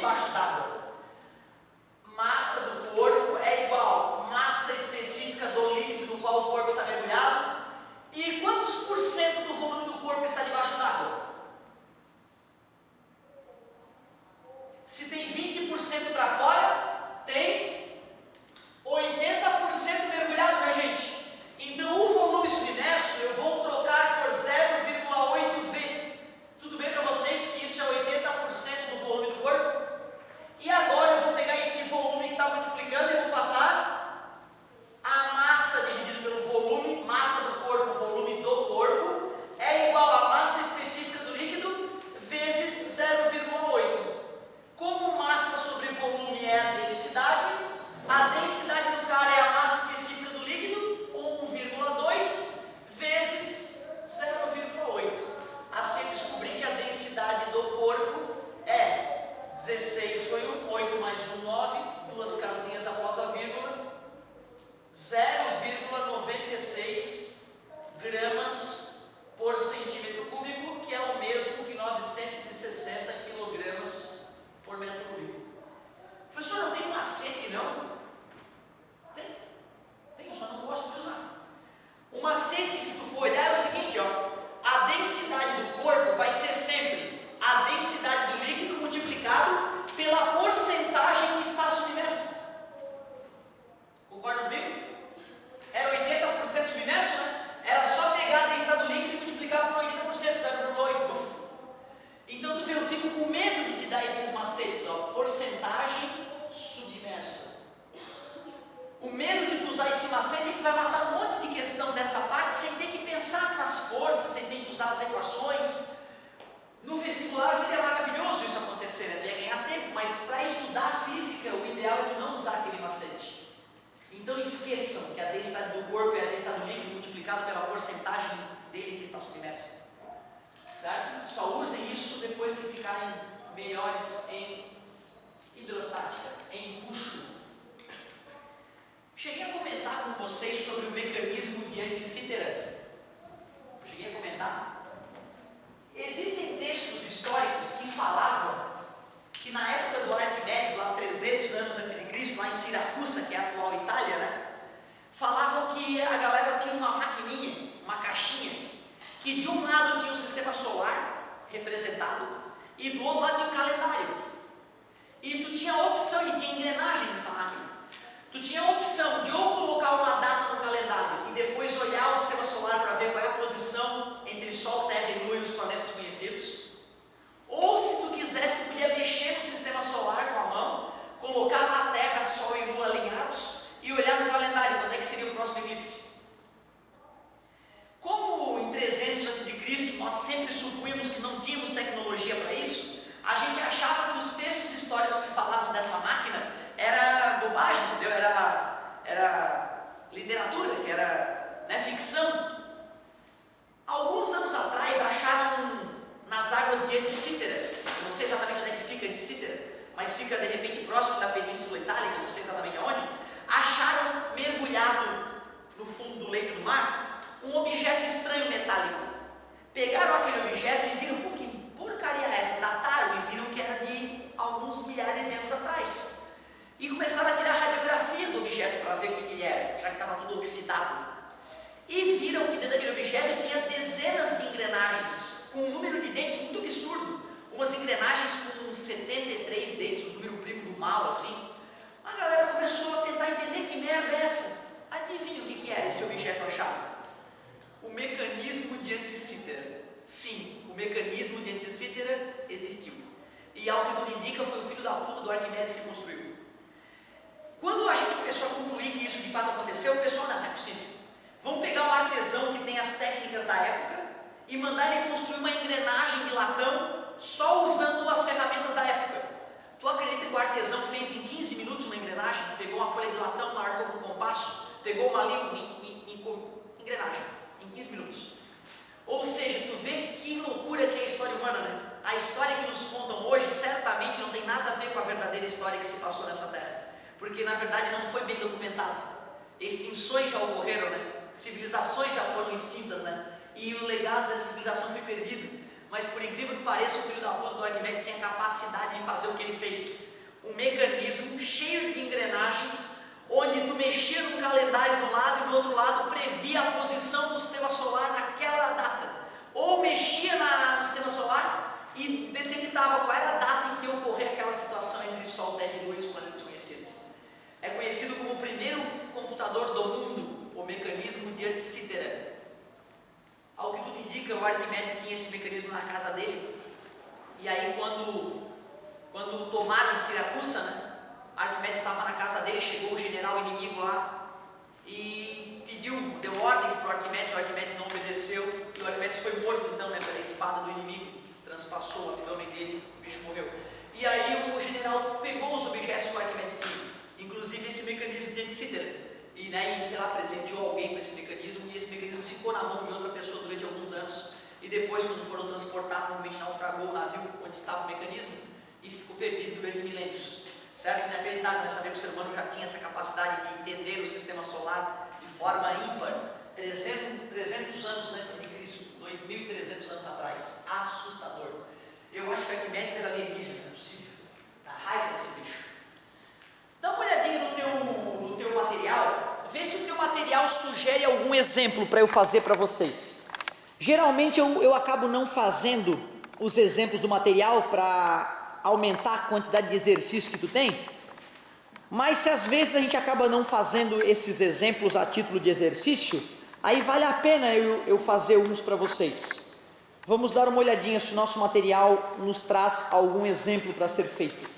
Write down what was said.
debaixo d'água. Massa do corpo é igual massa específica do líquido no qual o corpo está mergulhado. E quantos por cento do volume do corpo está debaixo d'água? Se tem 20% para fora, tem 80% mergulhado, minha gente. Então o volume submerso eu vou trocar por 0,8V. Tudo bem para vocês que isso é 80% do volume do corpo? E agora eu vou pegar esse volume que está multiplicando e vou passar a massa dividido pelo volume, massa do corpo, volume do corpo, é igual a massa específica do líquido vezes 0,8. Como massa sobre volume é a densidade do cara é a massa específica do líquido, 1,2 vezes 0,8. Assim eu descobri que a densidade do corpo é 16 foi 1, 8 mais 1, 9, duas casinhas após a vírgula, 0,96 gramas por centímetro cúbico, que é o mesmo que 960 quilogramas por metro cúbico. Professor, não tem macete não? Tem, eu só não gosto de usar. O macete, se tu for olhar, é o seguinte, ó, a densidade do corpo vai ser sempre a densidade do líquido multiplicado pela porcentagem que está submersa. Concorda comigo? Era 80% submerso, né? Era só pegar a densidade do líquido e multiplicar por 80%, 0,8. Então tu vê, eu fico com medo de te dar esses macetes, ó, porcentagem submersa. O medo de tu usar esse macete é que vai matar um monte de questão dessa parte sem ter que pensar nas forças, sem ter que usar as equações. No vestibular seria maravilhoso isso acontecer, né? Ia ganhar tempo, mas para estudar física o ideal é tu não usar aquele macete. Então esqueçam que a densidade do corpo é a densidade do líquido multiplicado pela porcentagem dele que está submersa. Certo? Só usem isso depois que ficarem melhores em hidrostática, em empuxo. Cheguei a comentar com vocês sobre o mecanismo de Antisítera. Cheguei a comentar. Existem textos históricos que falavam que na época do Arquimedes, lá 300 anos antes de Cristo, lá em Siracusa, que é a atual Itália, né? Falavam que a galera tinha uma maquininha, uma caixinha, que de um lado tinha um sistema solar representado e do outro lado tinha um calendário. E tu tinha a opção, e tinha engrenagens nessa máquina. Tu tinha a opção de ou colocar uma data no calendário e depois olhar o sistema solar para ver qual é a posição entre Sol, Terra e Lua e os planetas conhecidos. Ou se tu quisesse, tu podia mexer no sistema solar com a mão, colocar lá a Terra, Sol e Lua alinhados e olhar no calendário quando é que seria o próximo eclipse. Como em 300 a.C. nós sempre supunhamos que não tínhamos tecnologia para isso, a gente achava que os textos históricos que falavam dessa máquina era bobagem, entendeu? Era literatura, que era, né, ficção. Alguns anos atrás acharam nas águas de Antisítera, não sei exatamente onde é que fica Antisítera, mas fica de repente próximo da Península Itálica, não sei exatamente aonde, acharam mergulhado no fundo do leito do mar um objeto estranho metálico. Pegaram aquele objeto e viram, pô, que porcaria é essa? Dataram e viram que era de alguns milhares de anos atrás. E começaram a tirar a radiografia do objeto para ver o que ele era, já que estava tudo oxidado. E viram que dentro daquele objeto tinha dezenas de engrenagens, com um número de dentes muito absurdo. Umas engrenagens com 73 dentes, os números primos do mal, assim. A galera começou a tentar entender que merda é essa. Adivinha o que era esse objeto achado? O mecanismo de Antisítera. Sim, o mecanismo de Antisítera existiu. E ao que tudo indica, foi o filho da puta do Arquimedes que construiu. Quando a gente começou a concluir que isso de fato aconteceu, o pessoal, não é possível. Vamos pegar um artesão que tem as técnicas da época e mandar ele construir uma engrenagem de latão só usando as ferramentas da época. Tu acredita que o artesão fez em 15 minutos uma engrenagem? Pegou uma folha de latão, marcou com um compasso, pegou uma engrenagem em 15 minutos. Ou seja, tu vê que loucura que é a história humana, né? A história que nos contam hoje certamente não tem nada a ver com a verdadeira história que se passou nessa terra, porque na verdade não foi bem documentado. Extinções já ocorreram, né? Civilizações já foram extintas, né? E o legado dessa civilização foi perdido. mas por incrível que pareça, o filho da puta do Arquimedes tem a capacidade de fazer o que ele fez. Um mecanismo cheio de engrenagens, onde tu mexia num calendário de um lado e do outro lado previa a posição do sistema solar naquela data. Ou mexia no sistema solar e detectava qual era a data em que ia ocorrer aquela situação entre Sol, Terra e Lua e os planetas conhecidos. É conhecido como o primeiro computador do mundo, o mecanismo de Etc. Ao que tudo indica, o Arquimedes tinha esse mecanismo na casa dele. E aí quando tomaram Siracusa, né, Arquimedes estava na casa dele, chegou o general inimigo lá e deu ordens para o Arquimedes não obedeceu, e o Arquimedes foi morto então, né, pela espada do inimigo, transpassou o abdômen dele, o bicho morreu. E aí o general pegou os objetos que o Arquimedes tinha, inclusive esse mecanismo de Etc. E sei lá, presenteou alguém com esse mecanismo, e esse mecanismo ficou na mão de outra pessoa durante alguns anos, e depois, quando foram transportar, provavelmente naufragou o navio onde estava o mecanismo, e ficou perdido durante milênios. Certo? Inacreditável, né? Saber que o ser humano já tinha essa capacidade de entender o sistema solar de forma ímpar, 300 anos antes de Cristo, 2.300 anos atrás. Assustador. Eu acho que Arquimedes era alienígena, não é possível. Dá raiva desse bicho. Dá uma olhadinha no teu material, vê se o teu material sugere algum exemplo para eu fazer para vocês. Geralmente eu acabo não fazendo os exemplos do material para aumentar a quantidade de exercício que tu tem, mas se às vezes a gente acaba não fazendo esses exemplos a título de exercício, aí vale a pena eu fazer uns para vocês. Vamos dar uma olhadinha se o nosso material nos traz algum exemplo para ser feito.